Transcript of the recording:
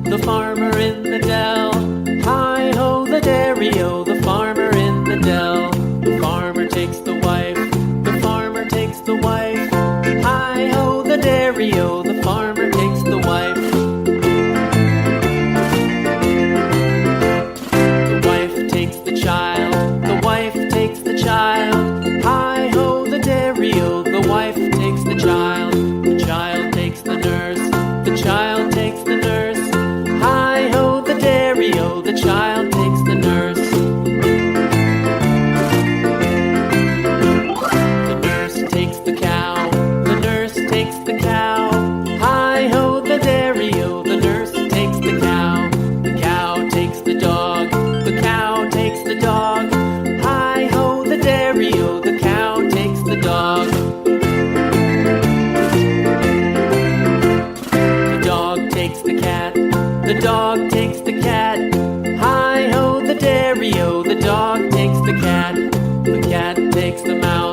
The farmer in the dell. Hi-ho, the dairy-o, the farmer in the dell. The farmer takes the wife, the farmer takes the wife. Hi-ho, the dairy-o, the farmer takes the wife. The wife takes the child, the wife takes the child. Hi-ho, the dairy-o, the wife takes the child. The child takes the nurse, the child takes the nurse. Hi-ho, the dairy-o, the child takes the nurse. The nurse takes the cow, the nurse takes the cow. Hi-ho, the dairy-o, the nurse takes the cow. The cow takes the dog, the cow takes the dog. Hi-ho, the dairy-o, the cow takes the dog. The dog takes the cat, the dog takes the cat. Hi-ho, the dairy-o, the dog takes the cat. The cat takes the mouse.